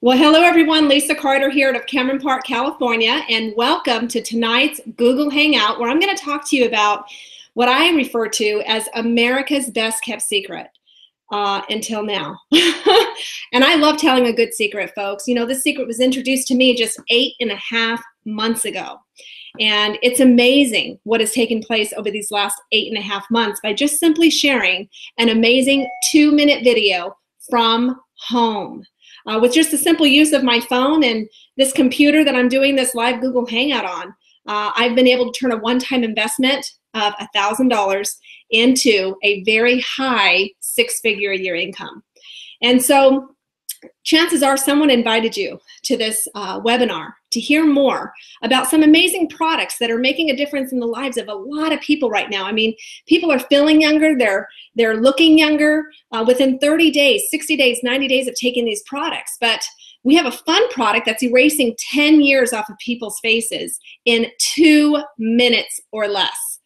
Well, hello everyone, Lisa Carter here out of Cameron Park, California, and welcome to tonight's Google Hangout, where I'm going to talk to you about what I refer to as America's best kept secret until now. And I love telling a good secret, folks. You know, this secret was introduced to me just 8.5 months ago. And it's amazing what has taken place over these last 8.5 months by just simply sharing an amazing 2-minute video from home. With just the simple use of my phone and this computer that I'm doing this live Google Hangout on, I've been able to turn a one-time investment of $1,000 into a very high 6-figure-a-year income. And so chances are someone invited you to this webinar to hear more about some amazing products that are making a difference in the lives of a lot of people right now. I mean, people are feeling younger, they're looking younger within 30 days, 60 days, 90 days of taking these products. But we have a fun product that's erasing 10 years off of people's faces in 2 minutes or less.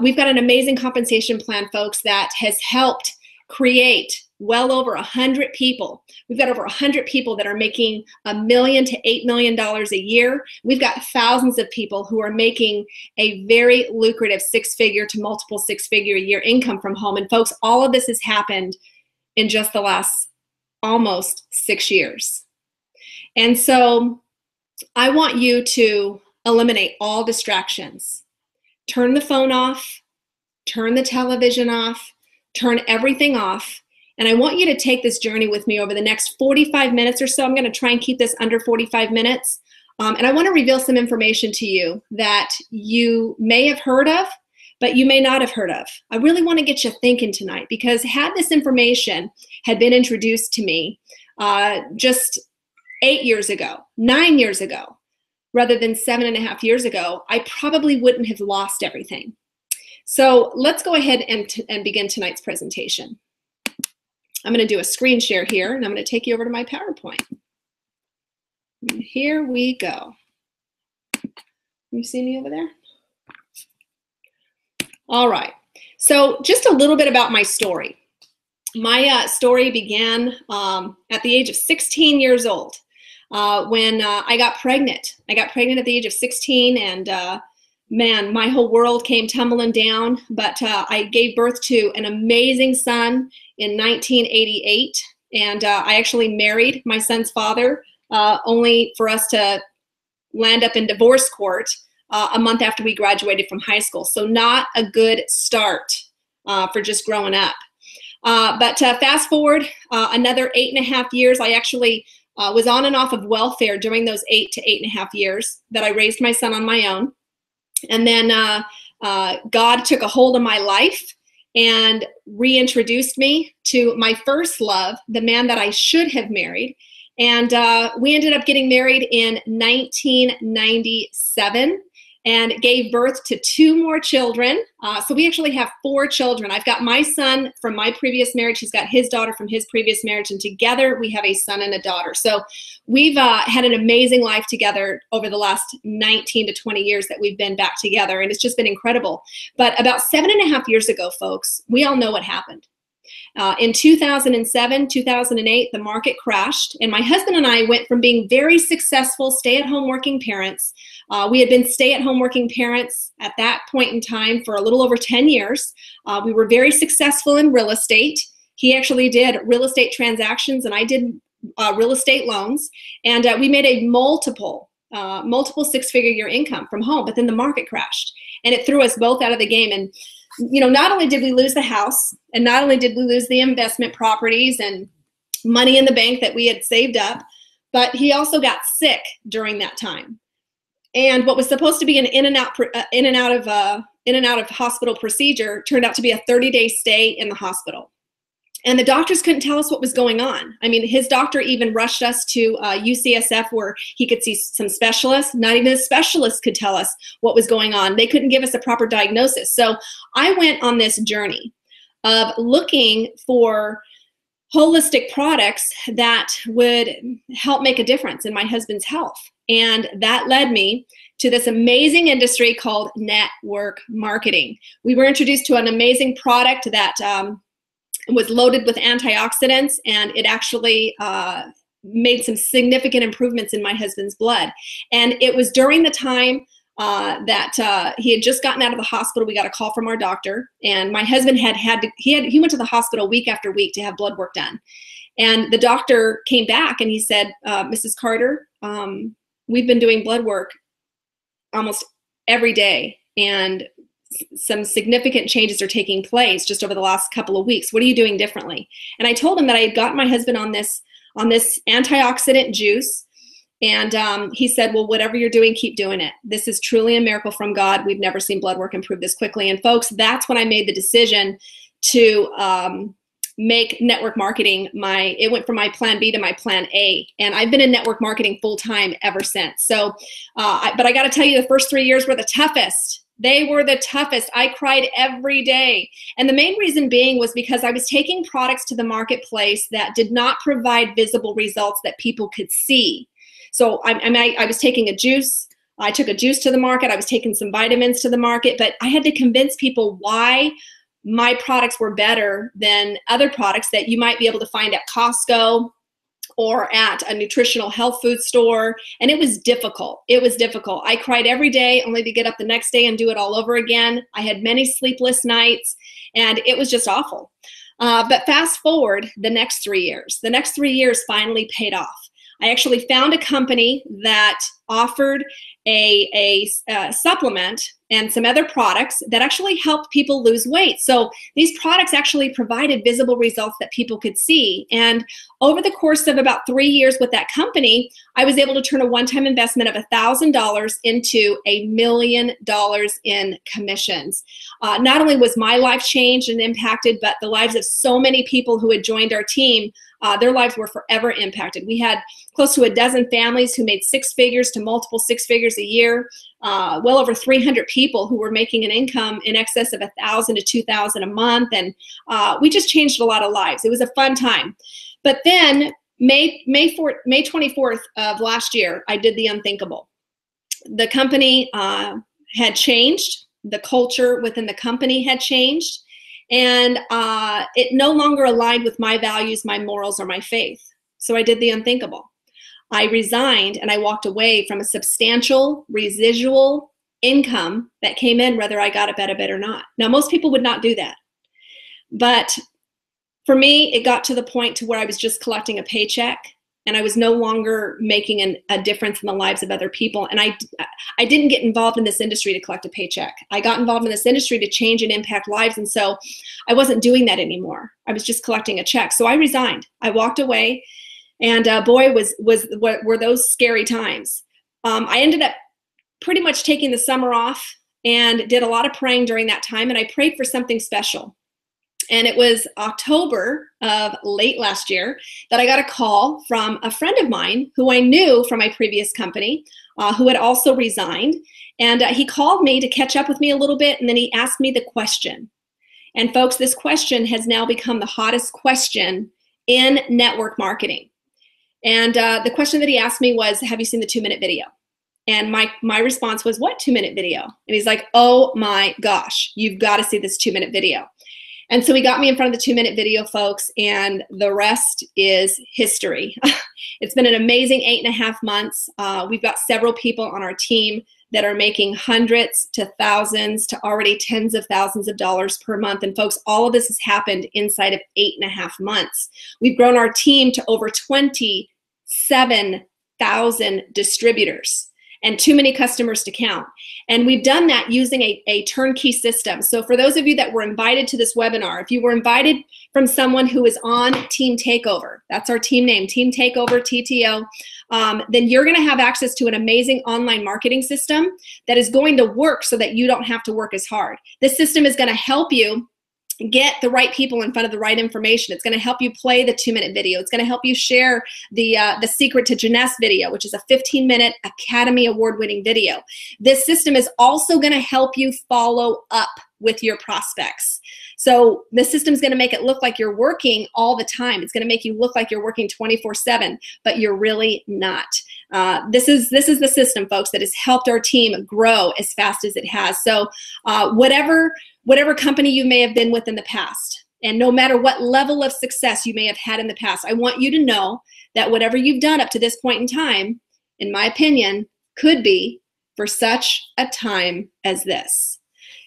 We've got an amazing compensation plan, folks, that has helped create well over 100 people. We've got over 100 people that are making $1 million to $8 million a year. We've got thousands of people who are making a very lucrative 6-figure to multiple 6-figure-a-year income from home. And folks, all of this has happened in just the last almost 6 years. And so I want you to eliminate all distractions. Turn the phone off, turn the television off, turn everything off. And I want you to take this journey with me over the next 45 minutes or so. I'm going to try and keep this under 45 minutes. And I want to reveal some information to you that you may have heard of, but you may not have heard of. I really want to get you thinking tonight, because had this information had been introduced to me just 8 years ago, 9 years ago, rather than 7.5 years ago, I probably wouldn't have lost everything. So let's go ahead and begin tonight's presentation. I'm going to do a screen share here, and I'm going to take you over to my PowerPoint. And here we go. You see me over there? All right. So just a little bit about my story. My story began at the age of 16 years old when I got pregnant. I got pregnant at the age of 16, and man, my whole world came tumbling down, but I gave birth to an amazing son in 1988, and I actually married my son's father only for us to land up in divorce court a month after we graduated from high school. So not a good start for just growing up. But fast forward another 8.5 years, I actually was on and off of welfare during those 8 to 8.5 years that I raised my son on my own. And then God took a hold of my life and reintroduced me to my first love, the man that I should have married. And we ended up getting married in 1997 and gave birth to 2 more children. So we actually have 4 children. I've got my son from my previous marriage. He's got his daughter from his previous marriage. And together we have a son and a daughter. So we've had an amazing life together over the last 19 to 20 years that we've been back together. And it's just been incredible. But about 7.5 years ago, folks, we all know what happened. In 2007, 2008, the market crashed, and my husband and I went from being very successful stay-at-home working parents. We had been stay-at-home working parents at that point in time for a little over 10 years. We were very successful in real estate. He actually did real estate transactions, and I did real estate loans, and we made a multiple 6-figure-a-year income from home, but then the market crashed, and it threw us both out of the game. And you know, not only did we lose the house, and not only did we lose the investment properties and money in the bank that we had saved up, but he also got sick during that time. And what was supposed to be an in and out of hospital procedure turned out to be a 30-day stay in the hospital. And the doctors couldn't tell us what was going on. I mean, his doctor even rushed us to UCSF where he could see some specialists. Not even the specialists could tell us what was going on. They couldn't give us a proper diagnosis. So I went on this journey of looking for holistic products that would help make a difference in my husband's health. And that led me to this amazing industry called network marketing. We were introduced to an amazing product that was loaded with antioxidants, and it actually made some significant improvements in my husband's blood. And it was during the time that he had just gotten out of the hospital. We got a call from our doctor, and my husband he went to the hospital week after week to have blood work done. And the doctor came back and he said, Mrs. Carter, we've been doing blood work almost every day, and some significant changes are taking place just over the last couple of weeks. What are you doing differently? And I told him that I had gotten my husband on this antioxidant juice. And he said, well, whatever you're doing, keep doing it. This is truly a miracle from God. We've never seen blood work improve this quickly. And folks, that's when I made the decision to make network marketing it went from my plan B to my plan A. And I've been in network marketing full time ever since. So, but I got to tell you, the first 3 years were the toughest. They were the toughest. I cried every day. And the main reason being was because I was taking products to the marketplace that did not provide visible results that people could see. So I was taking a juice. I took a juice to the market. I was taking some vitamins to the market, but I had to convince people why my products were better than other products that you might be able to find at Costco or at a nutritional health food store. And it was difficult. It was difficult. I cried every day only to get up the next day and do it all over again. I had many sleepless nights, and it was just awful. But fast forward the next 3 years. The next 3 years finally paid off. I actually found a company that offered a supplement and some other products that actually helped people lose weight. So these products actually provided visible results that people could see. And over the course of about 3 years with that company, I was able to turn a one-time investment of $1,000 into $1 million in commissions. Not only was my life changed and impacted, but the lives of so many people who had joined our team, their lives were forever impacted. We had close to a dozen families who made six figures to multiple six figures a year. Well over 300 people who were making an income in excess of $1,000 to $2,000 a month. And we just changed a lot of lives. It was a fun time. But then May 24th of last year, I did the unthinkable. The company had changed. The culture within the company had changed. And it no longer aligned with my values, my morals, or my faith. So I did the unthinkable. I resigned and I walked away from a substantial residual income that came in whether I got a benefit or not. Now, most people would not do that. But for me, it got to the point to where I was just collecting a paycheck and I was no longer making a difference in the lives of other people. And I didn't get involved in this industry to collect a paycheck. I got involved in this industry to change and impact lives. And so I wasn't doing that anymore. I was just collecting a check. So I resigned. I walked away. And boy, were those scary times. I ended up pretty much taking the summer off and did a lot of praying during that time. And I prayed for something special. And it was October of late last year that I got a call from a friend of mine who I knew from my previous company, who had also resigned. And he called me to catch up with me a little bit. And then he asked me the question. And folks, this question has now become the hottest question in network marketing. And the question that he asked me was, have you seen the 2-minute video? And my response was, what 2-minute video? And he's like, oh my gosh, you've got to see this 2-minute video. And so he got me in front of the 2-minute video, folks, and the rest is history. It's been an amazing 8.5 months. We've got several people on our team that are making hundreds to thousands to already tens of thousands of dollars per month. And folks, all of this has happened inside of 8.5 months. We've grown our team to over 27,000 distributors and too many customers to count. And we've done that using a turnkey system. So for those of you that were invited to this webinar, if you were invited from someone who is on Team Takeover, that's our team name, Team Takeover, TTO, then you're going to have access to an amazing online marketing system that is going to work so that you don't have to work as hard. This system is going to help you get the right people in front of the right information. It's going to help you play the 2-minute video. It's going to help you share the Secret to Jeunesse video, which is a 15-minute Academy Award-winning video. This system is also going to help you follow up with your prospects. So the system is going to make it look like you're working all the time. It's going to make you look like you're working 24/7, but you're really not. This is the system, folks, that has helped our team grow as fast as it has. So whatever company you may have been with in the past, And no matter what level of success you may have had in the past, I want you to know that whatever you've done up to this point in time, in my opinion, could be for such a time as this.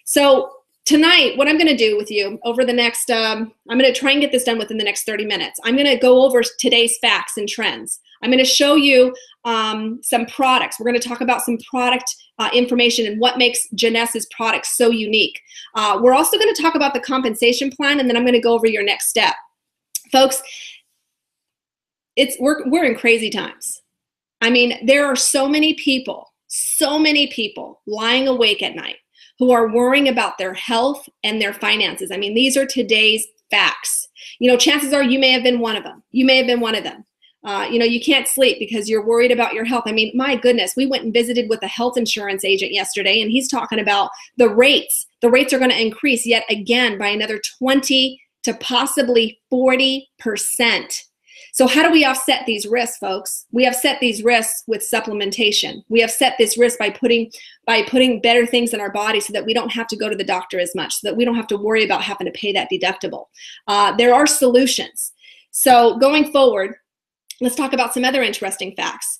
So tonight, what I'm going to do with you over the next, I'm going to try and get this done within the next 30 minutes. I'm going to go over today's facts and trends. I'm going to show you some products. We're going to talk about some product information and what makes Jeunesse's products so unique. We're also going to talk about the compensation plan, and then I'm going to go over your next step. Folks, we're in crazy times. I mean, there are so many people lying awake at night who are worrying about their health and their finances. I mean, these are today's facts. You know, chances are you may have been one of them. You may have been one of them. You know, you can't sleep because you're worried about your health. I mean, my goodness, we went and visited with a health insurance agent yesterday, and he's talking about the rates. The rates are going to increase yet again by another 20 to possibly 40%. So how do we offset these risks, folks? We offset these risks with supplementation. We offset this risk by putting better things in our body so that we don't have to go to the doctor as much, so that we don't have to worry about having to pay that deductible. There are solutions. So going forward, let's talk about some other interesting facts.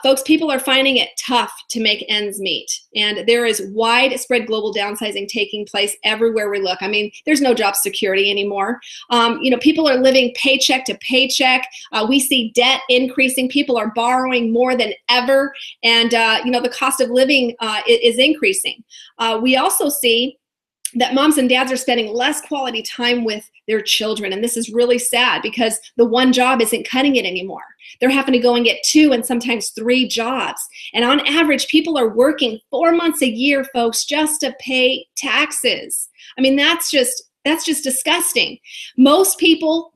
Folks, people are finding it tough to make ends meet, and there is widespread global downsizing taking place everywhere we look. I mean, there's no job security anymore. You know, people are living paycheck to paycheck. We see debt increasing. People are borrowing more than ever, and you know, the cost of living is increasing. We also see that moms and dads are spending less quality time with their children. And this is really sad because the one job isn't cutting it anymore. They're having to go and get 2 and sometimes 3 jobs. And on average, people are working 4 months a year, folks, just to pay taxes. I mean, that's just disgusting. Most people,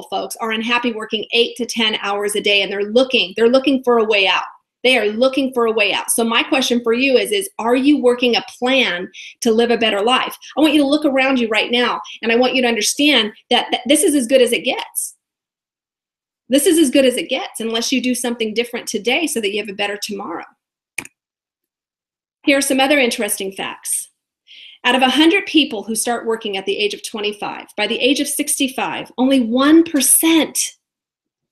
folks, are unhappy working 8 to 10 hours a day, and they're looking for a way out. They are looking for a way out. So my question for you is are you working a plan to live a better life? I want you to look around you right now, and I want you to understand that this is as good as it gets. This is as good as it gets unless you do something different today so that you have a better tomorrow. Here are some other interesting facts. Out of 100 people who start working at the age of 25, by the age of 65, only 1%,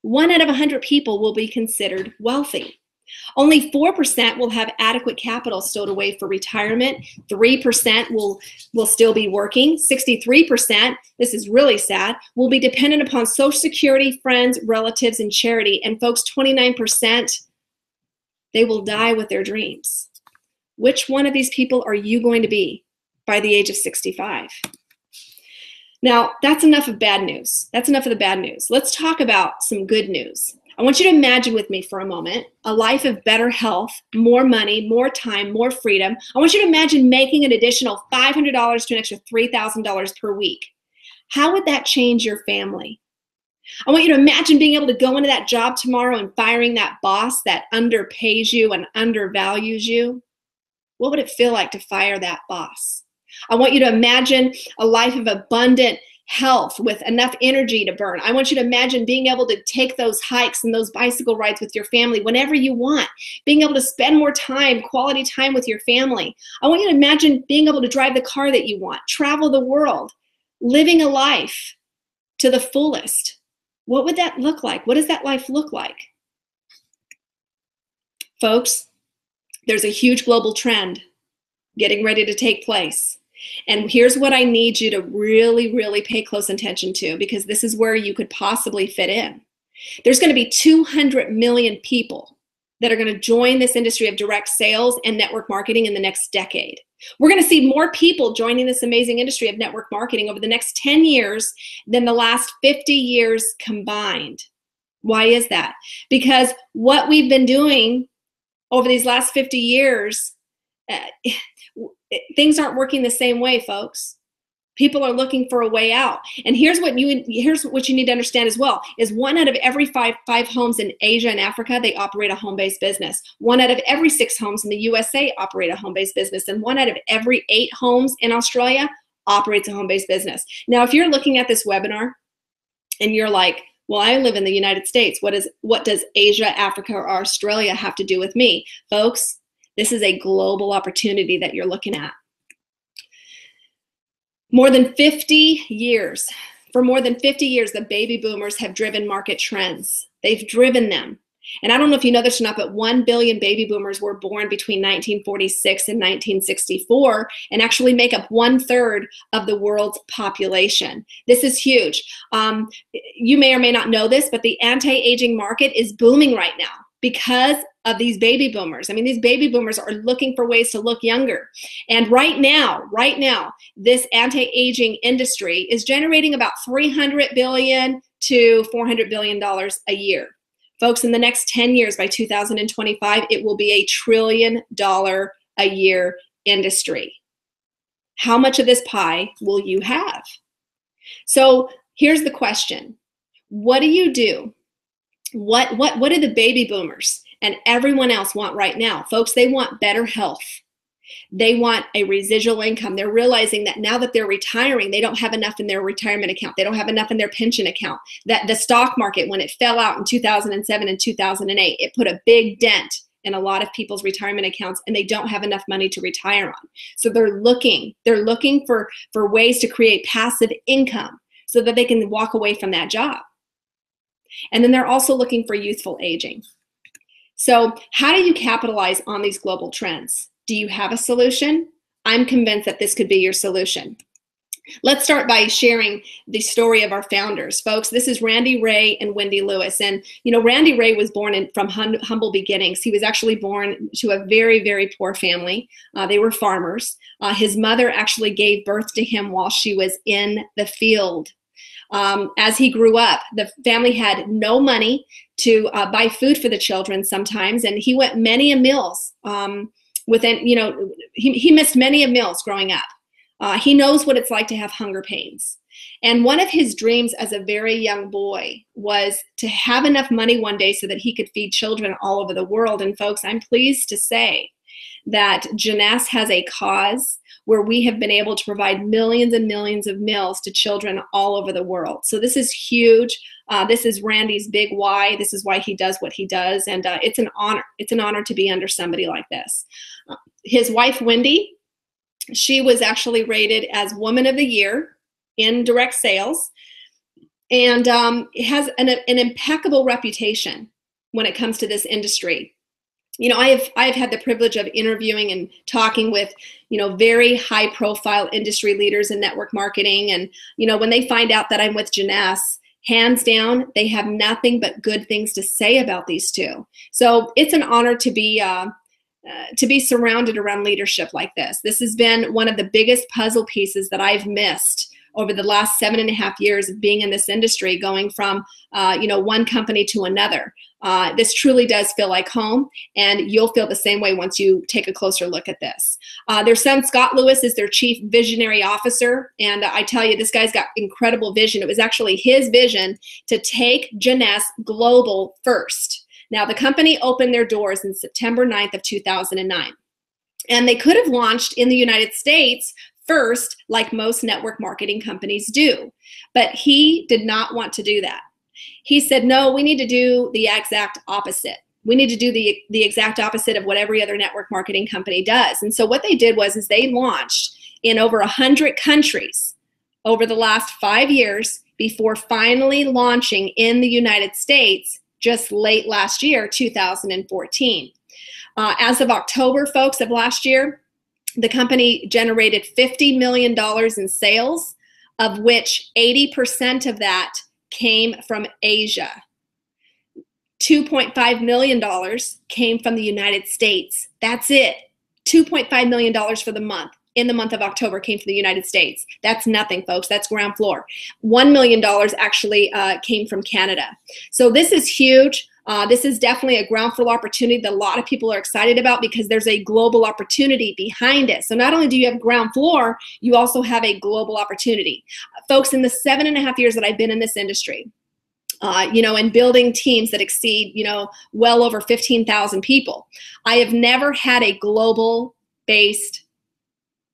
1 out of 100 people will be considered wealthy. Only 4% will have adequate capital stowed away for retirement. 3% will still be working. 63%, this is really sad, will be dependent upon Social Security, friends, relatives, and charity. And folks, 29%, they will die with their dreams. Which one of these people are you going to be by the age of 65? Now, that's enough of bad news. That's enough of the bad news. Let's talk about some good news. I want you to imagine with me for a moment a life of better health, more money, more time, more freedom. I want you to imagine making an additional $500 to an extra $3,000 per week. How would that change your family? I want you to imagine being able to go into that job tomorrow and firing that boss that underpays you and undervalues you. What would it feel like to fire that boss? I want you to imagine a life of abundant health with enough energy to burn. I want you to imagine being able to take those hikes and those bicycle rides with your family whenever you want, being able to spend more time, quality time with your family. I want you to imagine being able to drive the car that you want, travel the world, living a life to the fullest. What would that look like? What does that life look like? Folks, there's a huge global trend getting ready to take place. And here's what I need you to really, really pay close attention to, because this is where you could possibly fit in. There's going to be 200 million people that are going to join this industry of direct sales and network marketing in the next decade. We're going to see more people joining this amazing industry of network marketing over the next 10 years than the last 50 years combined. Why is that? Because what we've been doing over these last 50 years, things aren't working the same way, folks. People are looking for a way out. And here's what you need to understand as well, is 1 out of every five homes in Asia and Africa, they operate a home-based business. 1 out of every 6 homes in the USA operate a home-based business. And 1 out of every 8 homes in Australia operates a home-based business. Now, if you're looking at this webinar and you're like, well, I live in the United States. What does Asia, Africa, or Australia have to do with me? Folks, this is a global opportunity that you're looking at. More than 50 years, for more than 50 years, the baby boomers have driven market trends. They've driven them. And I don't know if you know this or not, but 1 billion baby boomers were born between 1946 and 1964 and actually make up 1/3 of the world's population. This is huge. You may or may not know this, but the anti-aging market is booming right now because of these baby boomers. I mean, these baby boomers are looking for ways to look younger. And right now, this anti-aging industry is generating about $300 billion to $400 billion a year. Folks, in the next 10 years, by 2025, it will be $1 trillion a year industry. How much of this pie will you have? So here's the question. What do you do? What do the baby boomers and everyone else want right now? Folks, they want better health. They want a residual income. They're realizing that now that they're retiring, they don't have enough in their retirement account. They don't have enough in their pension account. That the stock market, when it fell out in 2007 and 2008, it put a big dent in a lot of people's retirement accounts, and they don't have enough money to retire on. So they're looking for ways to create passive income so that they can walk away from that job. And then they're also looking for youthful aging. So how do you capitalize on these global trends? Do you have a solution? I'm convinced that this could be your solution. Let's start by sharing the story of our founders. Folks, this is Randy Ray and Wendy Lewis. And, you know, Randy Ray was born from humble beginnings. He was actually born to a very, very poor family. They were farmers. His mother actually gave birth to him while she was in the field. As he grew up, the family had no money to buy food for the children sometimes, and he went many a meals. He missed many a meals growing up. He knows what it's like to have hunger pains. And one of his dreams as a very young boy was to have enough money one day so that he could feed children all over the world. And folks, I'm pleased to say that Jeunesse has a cause where we have been able to provide millions and millions of meals to children all over the world. So this is huge. This is Randy's big why. This is why he does what he does. And it's an honor. It's an honor to be under somebody like this. His wife, Wendy, she was actually rated as Woman of the Year in direct sales, and has an impeccable reputation when it comes to this industry. You know, I've had the privilege of interviewing and talking with, you know, very high profile industry leaders in network marketing. And, you know, when they find out that I'm with Jeunesse, hands down, they have nothing but good things to say about these two. So it's an honor to be surrounded around leadership like this. This has been one of the biggest puzzle pieces that I've missed over the last 7.5 years of being in this industry, going from, one company to another. This truly does feel like home, and you'll feel the same way once you take a closer look at this. Their son, Scott Lewis, is their chief visionary officer, and I tell you, this guy's got incredible vision. It was actually his vision to take Jeunesse global first. Now, the company opened their doors in September 9th of 2009, and they could have launched in the United States first, like most network marketing companies do, but he did not want to do that. He said, no, we need to do the exact opposite. We need to do the exact opposite of what every other network marketing company does. And so what they did was they launched in over 100 countries over the last 5 years before finally launching in the United States just late last year, 2014. As of October, folks, of last year, the company generated $50 million in sales, of which 80% of that came from Asia. $2.5 million came from the United States. That's it. $2.5 million for the month. In the month of October came from the United States. That's nothing, folks. That's ground floor. $1 million actually came from Canada. So this is huge. This is definitely a ground floor opportunity that a lot of people are excited about because there's a global opportunity behind it. So not only do you have ground floor, you also have a global opportunity. Folks, in the 7.5 years that I've been in this industry, and building teams that exceed, well over 15,000 people, I have never had a global-based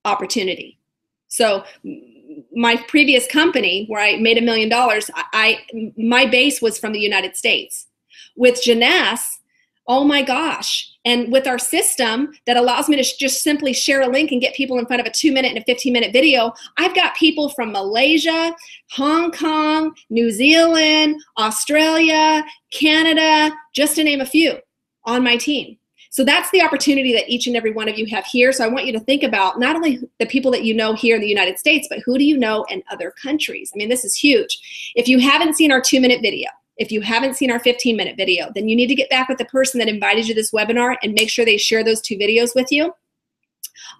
opportunity. So my previous company where I made $1 million, my base was from the United States. With Jeunesse, Oh my gosh. And with our system that allows me to just simply share a link and get people in front of a 2-minute and a 15-minute video, I've got people from Malaysia, Hong Kong, New Zealand, Australia, Canada, just to name a few, on my team. So that's the opportunity that each and every one of you have here. So I want you to think about not only the people that you know here in the United States, but who do you know in other countries? I mean, this is huge. If you haven't seen our 2-minute video, if you haven't seen our 15-minute video, then you need to get back with the person that invited you to this webinar and make sure they share those 2 videos with you.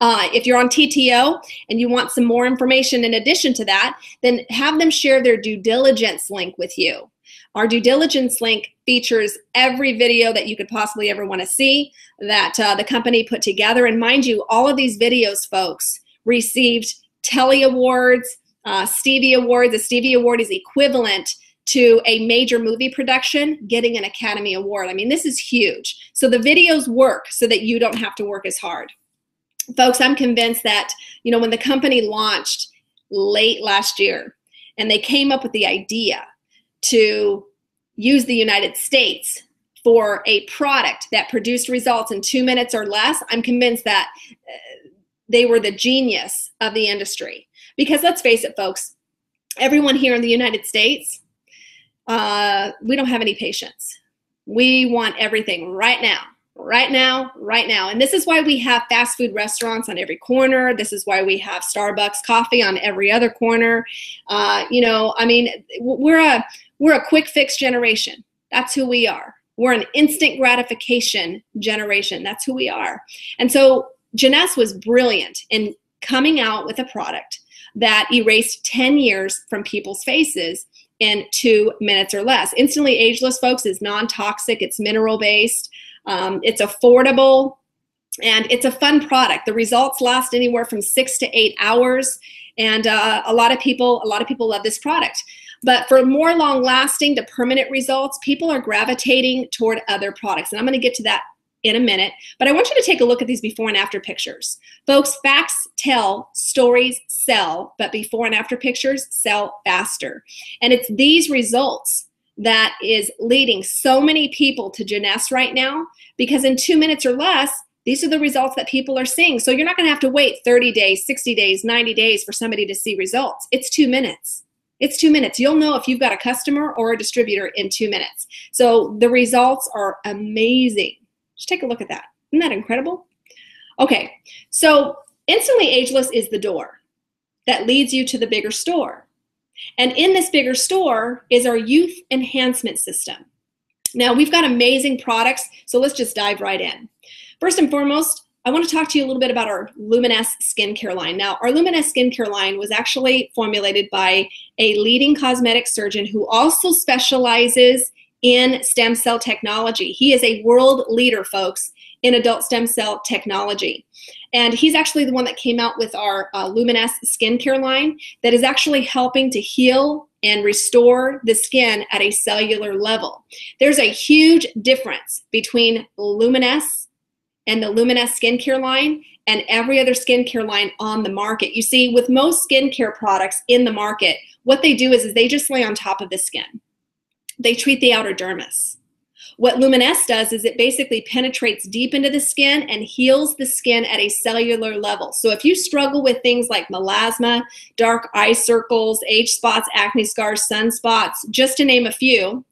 If you're on TTO and you want some more information in addition to that, then have them share their due diligence link with you. Our due diligence link features every video that you could possibly ever want to see that the company put together. And mind you, all of these videos, folks, received Telly Awards, Stevie Awards. A Stevie Award is equivalent to a major movie production getting an Academy Award. I mean, this is huge. So the videos work so that you don't have to work as hard. Folks, I'm convinced that, you know, when the company launched late last year and they came up with the idea to use the United States for a product that produced results in 2 minutes or less, I'm convinced that they were the genius of the industry. Because let's face it, folks, everyone here in the United States, we don't have any patience. We want everything right now, right now, right now. And this is why we have fast food restaurants on every corner. This is why we have Starbucks coffee on every other corner. You know, I mean, we're a quick fix generation. That's who we are. We're an instant gratification generation. That's who we are. And so Jeunesse was brilliant in coming out with a product that erased 10 years from people's faces in 2 minutes or less. Instantly Ageless, folks, is non-toxic. It's mineral-based. It's affordable, and it's a fun product. The results last anywhere from 6 to 8 hours, and a lot of people love this product. But for more long-lasting to permanent results, people are gravitating toward other products, and I'm going to get to that in a minute. But I want you to take a look at these before and after pictures. Folks, facts tell, stories sell, but before and after pictures sell faster. And it's these results that is leading so many people to Jeunesse right now, because in 2 minutes or less, these are the results that people are seeing. So you're not going to have to wait 30 days, 60 days, 90 days for somebody to see results. It's 2 minutes. It's 2 minutes. You'll know if you've got a customer or a distributor in 2 minutes. So the results are amazing. Just take a look at that. Isn't that incredible? Okay, so Instantly Ageless is the door that leads you to the bigger store. And in this bigger store is our youth enhancement system. Now, we've got amazing products, so let's just dive right in. First and foremost, I want to talk to you a little bit about our Luminous skincare line. Now, our Luminous skincare line was actually formulated by a leading cosmetic surgeon who also specializes in stem cell technology. He is a world leader, folks, in adult stem cell technology. And he's actually the one that came out with our Luminous skincare line that is actually helping to heal and restore the skin at a cellular level. There's a huge difference between Luminous and the Luminous skincare line and every other skincare line on the market. You see, with most skincare products in the market, what they do is they just lay on top of the skin. They treat the outer dermis. What Luminous does is it basically penetrates deep into the skin and heals the skin at a cellular level. So if you struggle with things like melasma, dark eye circles, age spots, acne scars, sunspots, just to name a few,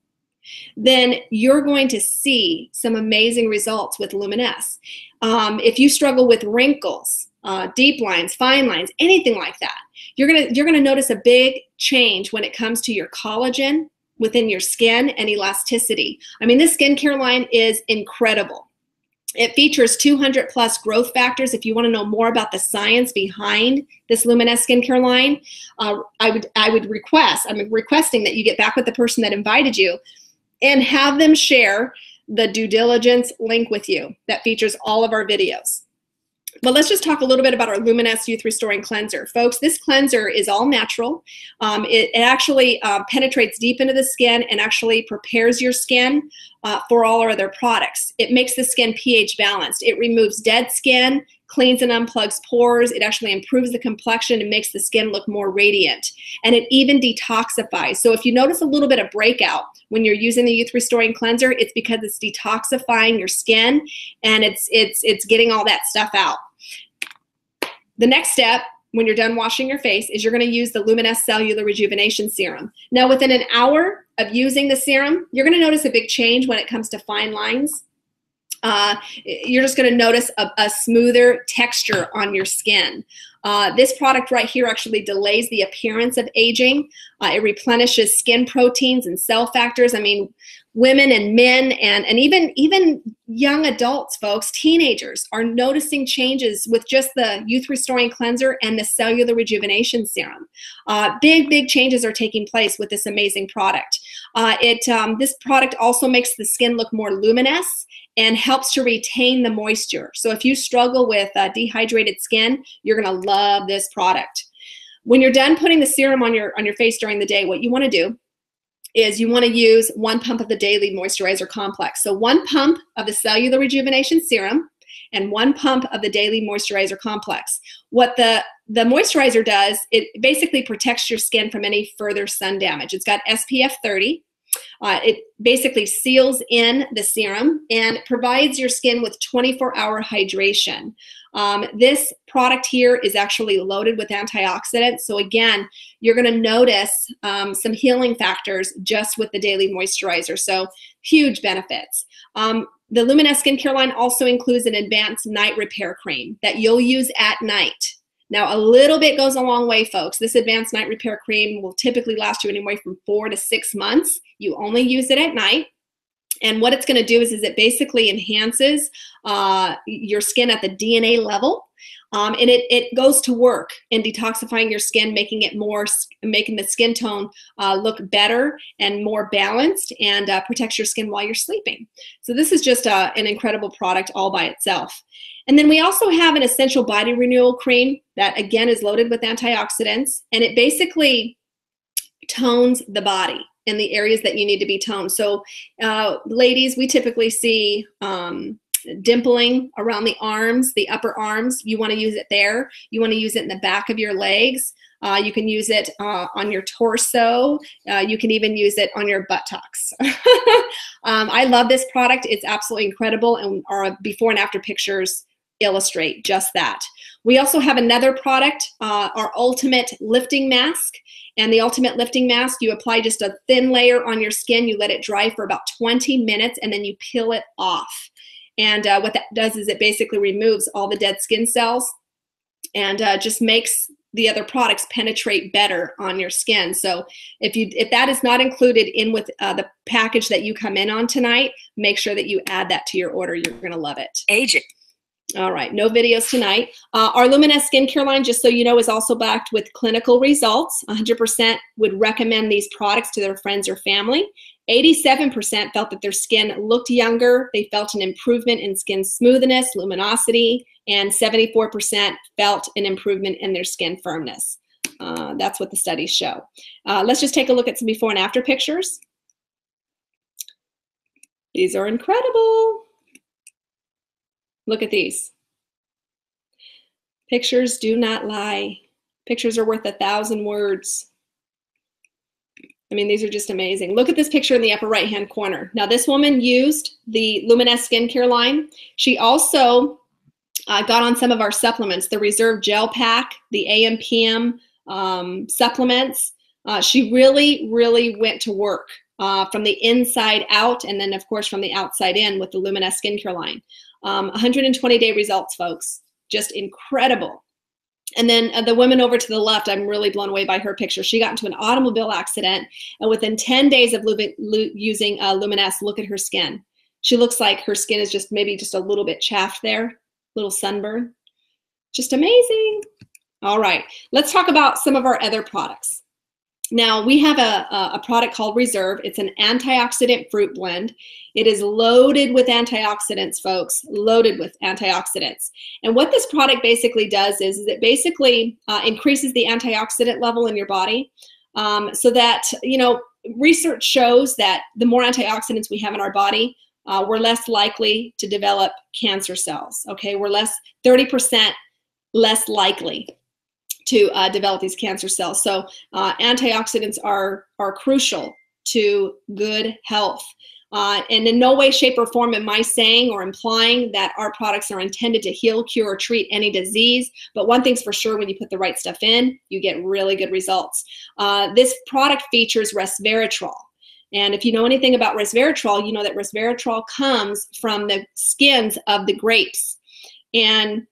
then you're going to see some amazing results with Luminous. If you struggle with wrinkles, deep lines, fine lines, anything like that, you're gonna notice a big change when it comes to your collagen within your skin and elasticity. I mean, this skincare line is incredible. It features 200 plus growth factors. If you want to know more about the science behind this Luminous skincare line, I'm requesting that you get back with the person that invited you and have them share the due diligence link with you that features all of our videos. But let's just talk a little bit about our Luminous Youth Restoring Cleanser. Folks, this cleanser is all natural. It actually penetrates deep into the skin and actually prepares your skin for all our other products. It makes the skin pH balanced. It removes dead skin, cleans and unplugs pores. It actually improves the complexion and makes the skin look more radiant. And it even detoxifies. So if you notice a little bit of breakout when you're using the Youth Restoring Cleanser, it's because it's detoxifying your skin and it's getting all that stuff out. The next step, when you're done washing your face, is you're going to use the Luminous Cellular Rejuvenation Serum. Now, within an hour of using the serum, you're going to notice a big change when it comes to fine lines. You're just going to notice a smoother texture on your skin. This product right here actually delays the appearance of aging. It replenishes skin proteins and cell factors. I mean, women and men and even young adults, folks, teenagers, are noticing changes with just the Youth Restoring Cleanser and the Cellular Rejuvenation Serum. Big changes are taking place with this amazing product. This product also makes the skin look more luminous and helps to retain the moisture. So if you struggle with dehydrated skin, you're gonna love this product. When you're done putting the serum on your face during the day, what you wanna do is you wanna use 1 pump of the Daily Moisturizer Complex. So 1 pump of the Cellular Rejuvenation Serum and 1 pump of the Daily Moisturizer Complex. What the moisturizer does, it basically protects your skin from any further sun damage. It's got SPF 30. It basically seals in the serum and provides your skin with 24-hour hydration. This product here is actually loaded with antioxidants. So again, you're going to notice some healing factors just with the daily moisturizer. So huge benefits. The Luminous skincare line also includes an advanced night repair cream that you'll use at night. Now, a little bit goes a long way, folks. This advanced night repair cream will typically last you anywhere from 4 to 6 months. You only use it at night. And what it's going to do is it basically enhances your skin at the DNA level. And it goes to work in detoxifying your skin, making the skin tone look better and more balanced, and protects your skin while you're sleeping. So this is just an incredible product all by itself. And then we also have an essential body renewal cream that again is loaded with antioxidants, and it basically tones the body in the areas that you need to be toned. So ladies, we typically see dimpling around the arms, the upper arms. You want to use it there. You want to use it in the back of your legs. You can use it on your torso. You can even use it on your buttocks. I love this product. It's absolutely incredible, and our before and after pictures illustrate just that. We also have another product, our Ultimate Lifting Mask. And the Ultimate Lifting Mask, you apply just a thin layer on your skin. You let it dry for about 20 minutes, and then you peel it off. And what that does is it basically removes all the dead skin cells and just makes the other products penetrate better on your skin. So if that is not included in with the package that you come in on tonight, make sure that you add that to your order. You're gonna love it. Aging. All right, no videos tonight. Our Luminous skincare line, just so you know, is also backed with clinical results. 100% would recommend these products to their friends or family. 87% felt that their skin looked younger. They felt an improvement in skin smoothness, luminosity, and 74% felt an improvement in their skin firmness. That's what the studies show. Let's just take a look at some before and after pictures. These are incredible. Look at these. Pictures do not lie. Pictures are worth 1,000 words. I mean, these are just amazing. Look at this picture in the upper right-hand corner. Now, this woman used the Luminous skincare line. She also got on some of our supplements, the Reserve Gel Pack, the AM/PM supplements. She really went to work from the inside out, and then, of course, from the outside in with the Luminous skincare line. 120-day results, folks. Just incredible. And then the woman over to the left, I'm really blown away by her picture. She got into an automobile accident, and within 10 days of using Luminous, look at her skin. She looks like her skin is just maybe just a little bit chaffed there, little sunburn. Just amazing. All right, let's talk about some of our other products. Now, we have a product called Reserve. It's an antioxidant fruit blend. It is loaded with antioxidants, folks, loaded with antioxidants. And what this product basically does is it basically increases the antioxidant level in your body so that, you know, research shows that the more antioxidants we have in our body, we're less likely to develop cancer cells, okay? We're 30% less likely to develop these cancer cells. So antioxidants are crucial to good health. And in no way, shape, or form am I saying or implying that our products are intended to heal, cure, or treat any disease. But one thing's for sure, when you put the right stuff in, you get really good results. This product features resveratrol. And if you know anything about resveratrol, you know that resveratrol comes from the skins of the grapes. And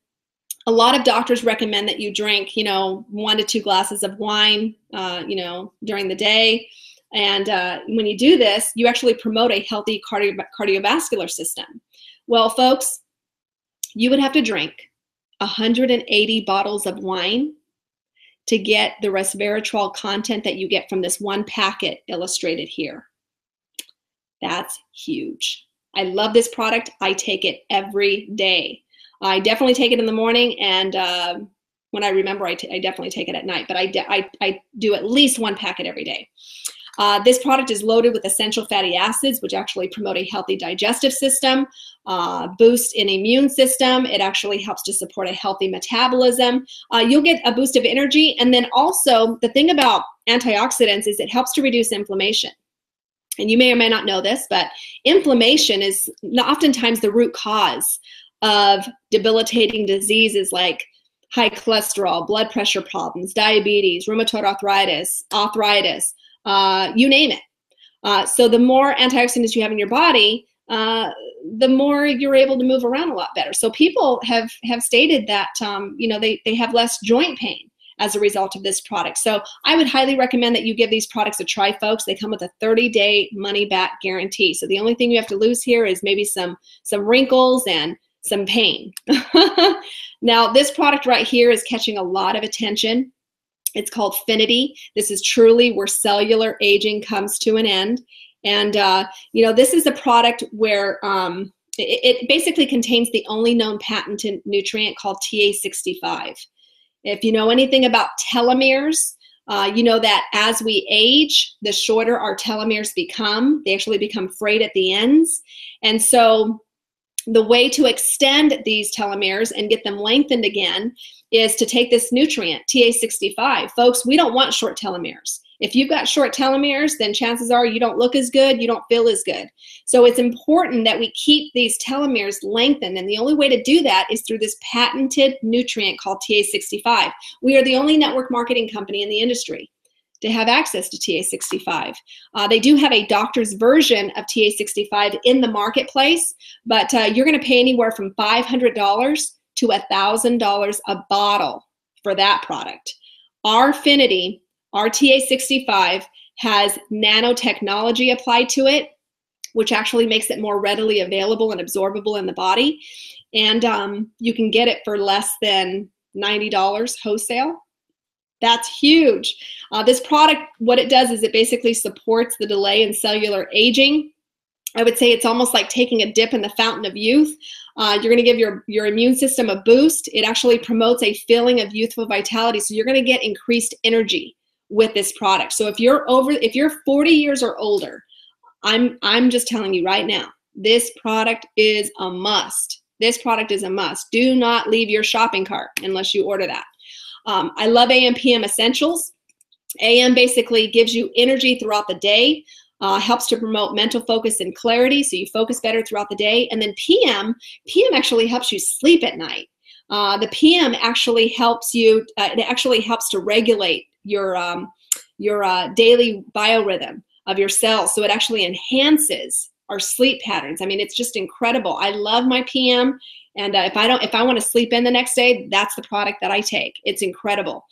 a lot of doctors recommend that you drink, 1 to 2 glasses of wine, during the day. And when you do this, you actually promote a healthy cardiovascular system. Well, folks, you would have to drink 180 bottles of wine to get the resveratrol content that you get from this one packet illustrated here. That's huge. I love this product. I take it every day. I definitely take it in the morning, and when I remember, I definitely take it at night. But I do at least 1 packet every day. This product is loaded with essential fatty acids, which actually promote a healthy digestive system, boost an immune system. It actually helps to support a healthy metabolism. You'll get a boost of energy. And then also, the thing about antioxidants is it helps to reduce inflammation. And you may or may not know this, but inflammation is oftentimes the root cause of debilitating diseases like high cholesterol, blood pressure problems, diabetes, rheumatoid arthritis, you name it. So the more antioxidants you have in your body, the more you're able to move around a lot better. So people have stated that they have less joint pain as a result of this product. So I would highly recommend that you give these products a try, folks. They come with a 30-day money-back guarantee. So the only thing you have to lose here is maybe some wrinkles and some pain. Now, this product right here is catching a lot of attention. It's called Finity. This is truly where cellular aging comes to an end. And, this is a product where it basically contains the only known patented nutrient called TA65. If you know anything about telomeres, you know that as we age, the shorter our telomeres become. They actually become frayed at the ends. And so the way to extend these telomeres and get them lengthened again is to take this nutrient, TA65. Folks, we don't want short telomeres. If you've got short telomeres, then chances are you don't look as good, you don't feel as good. So it's important that we keep these telomeres lengthened, and the only way to do that is through this patented nutrient called TA65. We are the only network marketing company in the industry to have access to TA65. They do have a doctor's version of TA65 in the marketplace, but you're gonna pay anywhere from $500 to $1,000 a bottle for that product. Our Finity, our TA65, has nanotechnology applied to it, which actually makes it more readily available and absorbable in the body. And you can get it for less than $90 wholesale. That's huge. This product, what it does is it basically supports the delay in cellular aging. I would say it's almost like taking a dip in the fountain of youth. You're going to give your immune system a boost. It actually promotes a feeling of youthful vitality. So you're going to get increased energy with this product. So if you're 40 years or older, I'm just telling you right now, this product is a must. This product is a must. Do not leave your shopping cart unless you order that. I love AM PM Essentials. AM basically gives you energy throughout the day, helps to promote mental focus and clarity, so you focus better throughout the day. And then PM actually helps you sleep at night. The PM actually helps you, it actually helps to regulate your daily biorhythm of your cells. So it actually enhances our sleep patterns. I mean, it's just incredible. I love my PM. And if I want to sleep in the next day, that's the product that I take. It's incredible.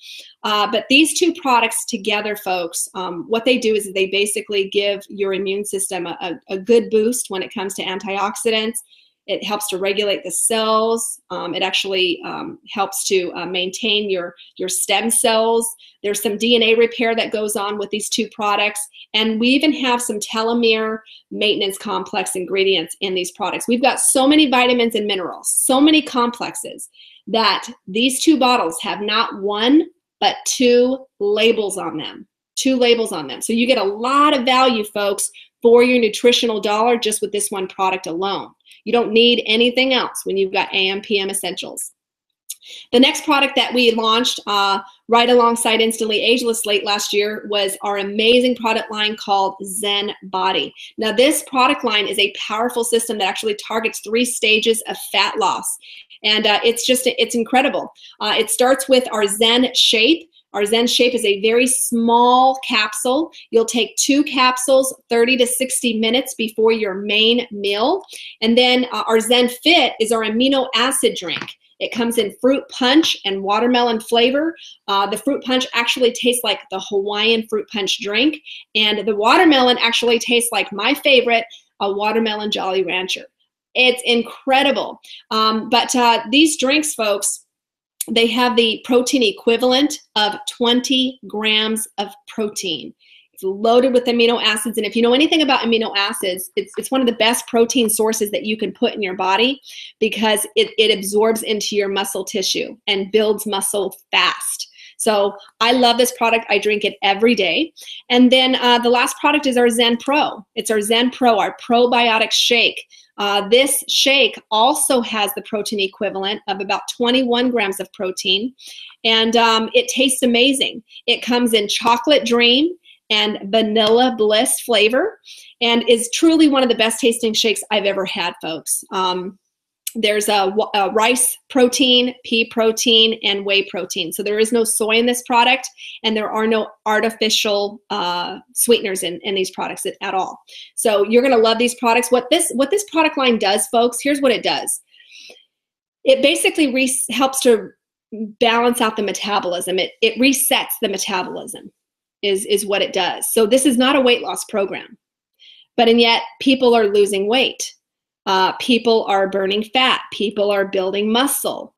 But these two products together, folks, what they do is they basically give your immune system a good boost when it comes to antioxidants. It helps to regulate the cells. It actually helps to maintain your stem cells. There's some DNA repair that goes on with these two products. And we even have some telomere maintenance complex ingredients in these products. We've got so many vitamins and minerals, so many complexes, that these two bottles have not one, but two labels on them. 2 labels on them. So you get a lot of value, folks, for your nutritional dollar just with this one product alone. You don't need anything else when you've got AM, PM essentials. The next product that we launched right alongside Instantly Ageless late last year was our amazing product line called Zen Body. Now, this product line is a powerful system that actually targets 3 stages of fat loss. And it's incredible. It starts with our Zen Shape. Our Zen Shape is a very small capsule. You'll take 2 capsules 30 to 60 minutes before your main meal. And then our Zen Fit is our amino acid drink. It comes in fruit punch and watermelon flavor. The fruit punch actually tastes like the Hawaiian fruit punch drink. And the watermelon actually tastes like my favorite, a watermelon Jolly Rancher. It's incredible. But these drinks, folks, they have the protein equivalent of 20 grams of protein. It's loaded with amino acids. And if you know anything about amino acids, it's one of the best protein sources that you can put in your body because it absorbs into your muscle tissue and builds muscle fast. So I love this product. I drink it every day. And then the last product is our Zen Pro. It's our Zen Pro, our probiotic shake. This shake also has the protein equivalent of about 21 grams of protein. And it tastes amazing. It comes in Chocolate Dream and Vanilla Bliss flavor, and is truly one of the best tasting shakes I've ever had, folks. There's a rice protein, pea protein, and whey protein. So there is no soy in this product, and there are no artificial sweeteners in these products at all. So you're gonna love these products. What this product line does, folks, here's what it does. It basically helps to balance out the metabolism. It resets the metabolism. Is what it does. So this is not a weight loss program, and yet people are losing weight. People are burning fat. People are building muscle.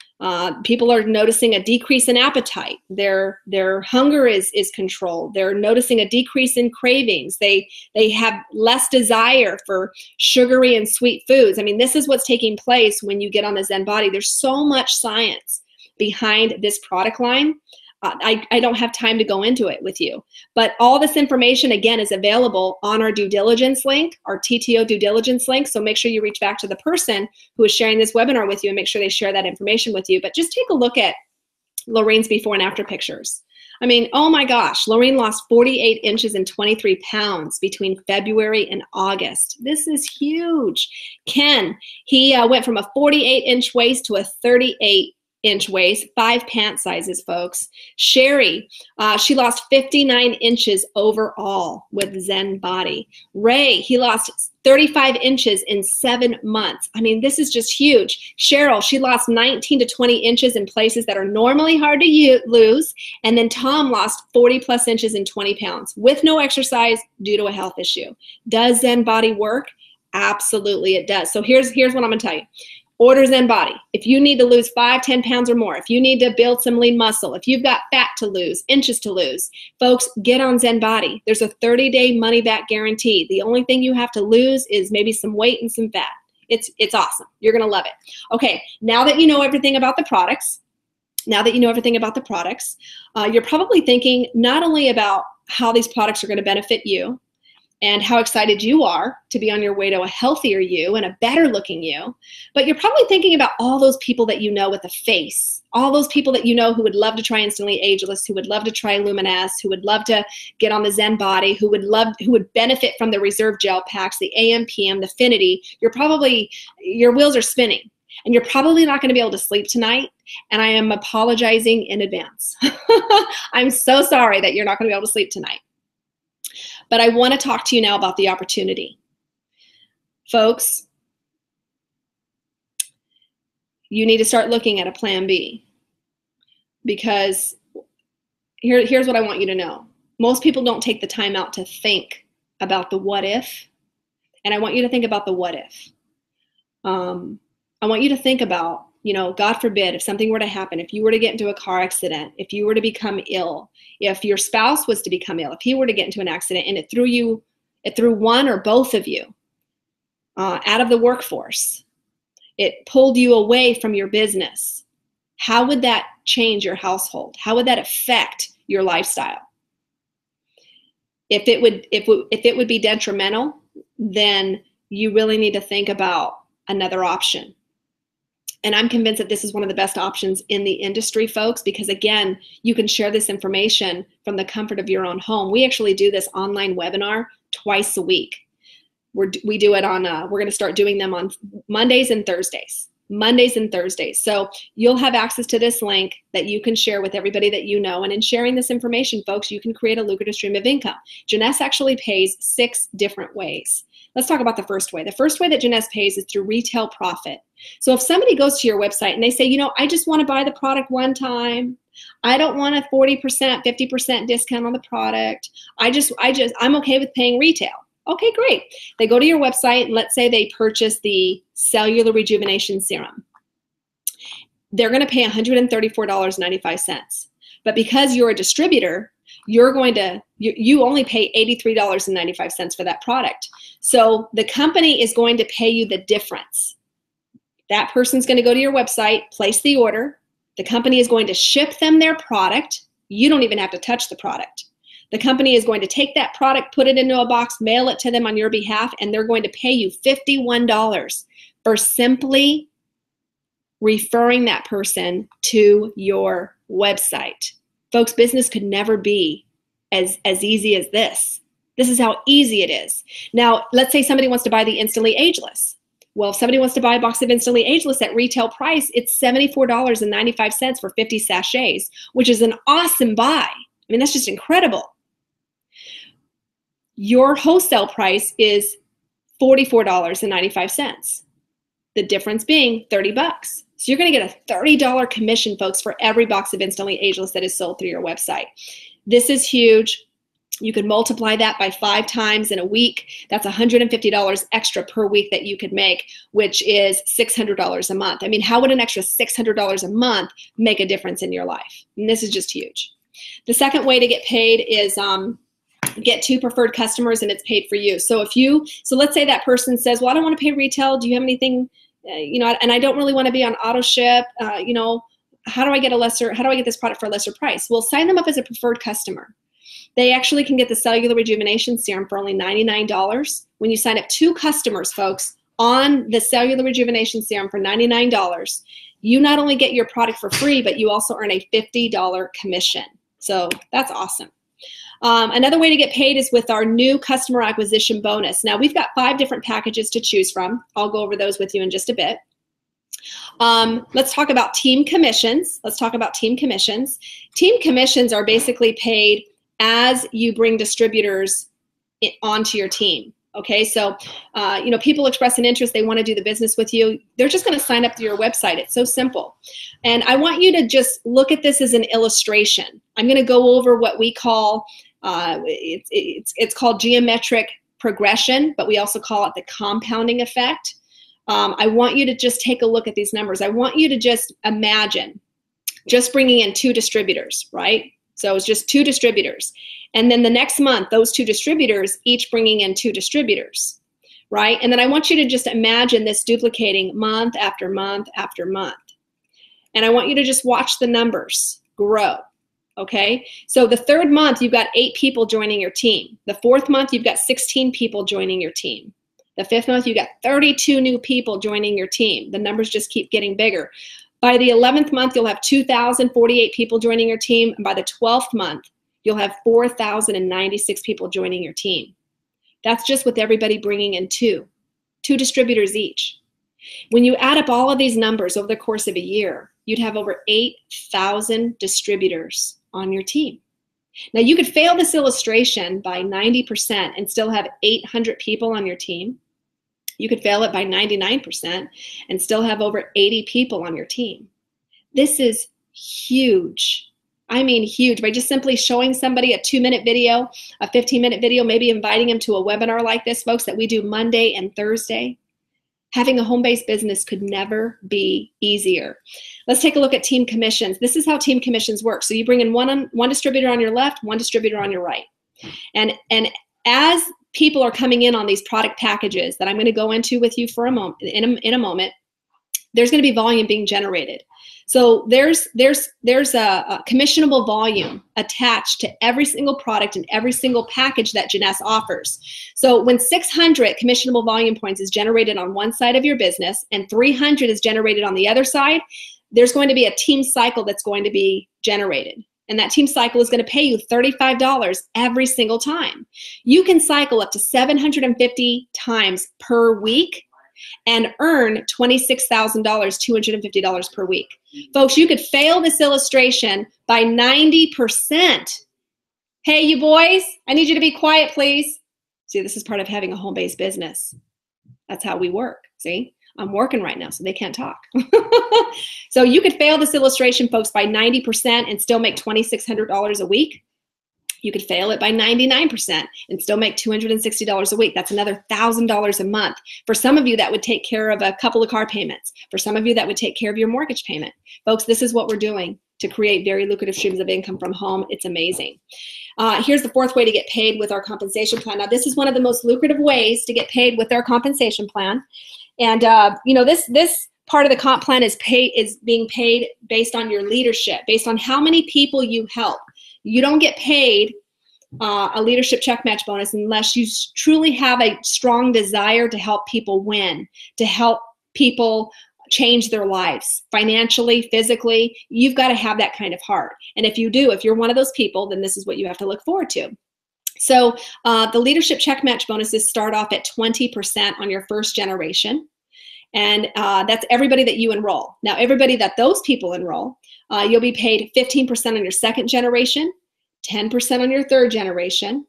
People are noticing a decrease in appetite. Their hunger is controlled. They're noticing a decrease in cravings. They have less desire for sugary and sweet foods. I mean, this is what's taking place when you get on the Zen Body. There's so much science behind this product line. I don't have time to go into it with you, but all this information, again, is available on our due diligence link, our TTO due diligence link. So make sure you reach back to the person who is sharing this webinar with you and make sure they share that information with you. But just take a look at Lorraine's before and after pictures. I mean, oh my gosh, Lorraine lost 48 inches and 23 pounds between February and August. This is huge. Ken, he went from a 48-inch waist to a 38-inch waist, 5 pant sizes, folks. Sherry, she lost 59 inches overall with Zen Body. Ray, he lost 35 inches in 7 months. I mean, this is just huge. Cheryl, she lost 19 to 20 inches in places that are normally hard to lose. And then Tom lost 40 plus inches and 20 pounds with no exercise due to a health issue. Does Zen Body work? Absolutely it does. So here's what I'm gonna tell you. Order Zen Body. If you need to lose 5, 10 pounds or more, if you need to build some lean muscle, if you've got fat to lose, inches to lose, folks, get on Zen Body. There's a 30-day money-back guarantee. The only thing you have to lose is maybe some weight and some fat. It's awesome. You're going to love it. Okay, now that you know everything about the products, you're probably thinking not only about how these products are going to benefit you, and how excited you are to be on your way to a healthier you and a better looking you. But you're probably thinking about all those people that you know with a face, all those people that you know who would love to try Instantly Ageless, who would love to try Luminous, who would love to get on the Zen Body, who would benefit from the Reserve Gel Packs, the AM, PM, the Affinity. Your wheels are spinning. And you're probably not going to be able to sleep tonight. And I am apologizing in advance. I'm so sorry that you're not going to be able to sleep tonight. But I want to talk to you now about the opportunity. Folks, you need to start looking at a plan B, because here's what I want you to know. Most people don't take the time out to think about the what if, and I want you to think about the what if. I want you to think about, God forbid, if something were to happen, if you were to get into a car accident, if you were to become ill, if your spouse was to become ill, if he were to get into an accident and it threw one or both of you out of the workforce, it pulled you away from your business, how would that change your household? How would that affect your lifestyle? If it would be detrimental, then you really need to think about another option. And I'm convinced that this is one of the best options in the industry, folks, because again, you can share this information from the comfort of your own home. We actually do this online webinar twice a week. We do it on, we're going to start doing them on Mondays and Thursdays. So you'll have access to this link that you can share with everybody that you know. And in sharing this information, folks, you can create a lucrative stream of income. Jeunesse actually pays 6 different ways. Let's talk about the first way. The first way that Jeunesse pays is through retail profit. So if somebody goes to your website and they say, you know, I just want to buy the product one time. I don't want a 40%, 50% discount on the product. I'm okay with paying retail. Okay, great. They go to your website and let's say they purchase the cellular rejuvenation serum. They're going to pay $134.95. But because you're a distributor, you only pay $83.95 for that product. So the company is going to pay you the difference. That person's going to go to your website, place the order. The company is going to ship them their product. You don't even have to touch the product. The company is going to take that product, put it into a box, mail it to them on your behalf, and they're going to pay you $51 for simply referring that person to your website. Folks, business could never be as easy as this. This is how easy it is. Now, let's say somebody wants to buy the Instantly Ageless. Well, if somebody wants to buy a box of Instantly Ageless at retail price, it's $74.95 for 50 sachets, which is an awesome buy. I mean, that's just incredible. Your wholesale price is $44.95. The difference being $30. So you're going to get a $30 commission, folks, for every box of Instantly Ageless that is sold through your website. This is huge. You could multiply that by 5 times in a week. That's $150 extra per week that you could make, which is $600 a month. I mean, how would an extra $600 a month make a difference in your life? And this is just huge. The second way to get paid is get 2 preferred customers and it's paid for you. So let's say that person says, well, I don't want to pay retail. Do you have anything, and I don't really want to be on auto ship. How do I get this product for a lesser price? Well, sign them up as a preferred customer. They actually can get the cellular rejuvenation serum for only $99. When you sign up 2 customers, folks, on the cellular rejuvenation serum for $99, you not only get your product for free, but you also earn a $50 commission. So that's awesome. Another way to get paid is with our new customer acquisition bonus. Now, we've got 5 different packages to choose from. I'll go over those with you in just a bit. Let's talk about team commissions. Team commissions are basically paid as you bring distributors onto your team. Okay, so people express an interest, they want to do the business with you. They're just going to sign up to your website. It's so simple. And I want you to just look at this as an illustration. I'm going to go over what we call, it's called geometric progression, but we also call it the compounding effect. I want you to just take a look at these numbers. I want you to just imagine just bringing in 2 distributors, right? So it's just 2 distributors. And then the next month, those 2 distributors, each bringing in 2 distributors, right? And then I want you to just imagine this duplicating month after month after month. And I want you to just watch the numbers grow, okay? So the 3rd month, you've got 8 people joining your team. The 4th month, you've got 16 people joining your team. The 5th month, you've got 32 new people joining your team. The numbers just keep getting bigger. By the 11th month, you'll have 2,048 people joining your team. And by the 12th month, you'll have 4,096 people joining your team. That's just with everybody bringing in 2 distributors each. When you add up all of these numbers over the course of a year, you'd have over 8,000 distributors on your team. Now, you could fail this illustration by 90% and still have 800 people on your team. You could fail it by 99% and still have over 80 people on your team. This is huge. I mean huge. By just simply showing somebody a 2-minute video, a 15-minute video, maybe inviting them to a webinar like this, folks, that we do Monday and Thursday. Having a home-based business could never be easier. Let's take a look at team commissions. This is how team commissions work. So you bring in one distributor on your left, 1 distributor on your right. And as people are coming in on these product packages that I'm going to go into with you for a moment, in a moment, there's going to be volume being generated. So there's a commissionable volume attached to every single product and every single package that Jeunesse offers. So when 600 commissionable volume points is generated on one side of your business and 300 is generated on the other side, there's going to be a team cycle that's going to be generated. And that team cycle is going to pay you $35 every single time. You can cycle up to 750 times per week and earn $26,000, $250 per week. Folks, you could fail this illustration by 90%. Hey, you boys, I need you to be quiet, please. See, this is part of having a home-based business. That's how we work, see? I'm working right now, so they can't talk. So you could fail this illustration, folks, by 90% and still make $2,600 a week. You could fail it by 99% and still make $260 a week. That's another $1,000 a month. For some of you, that would take care of a couple of car payments. For some of you, that would take care of your mortgage payment. Folks, this is what we're doing to create very lucrative streams of income from home. It's amazing. Here's the fourth way to get paid with our compensation plan. Now, this is one of the most lucrative ways to get paid with our compensation plan. And you know, this part of the comp plan is being paid based on your leadership, based on how many people you help. You don't get paid a leadership check match bonus unless you truly have a strong desire to help people win, to help people change their lives financially, physically. You've got to have that kind of heart. And if you do, if you're one of those people, then this is what you have to look forward to. So the leadership check match bonuses start off at 20% on your first generation. And that's everybody that you enroll. Now, everybody that those people enroll, you'll be paid 15% on your second generation, 10% on your third generation,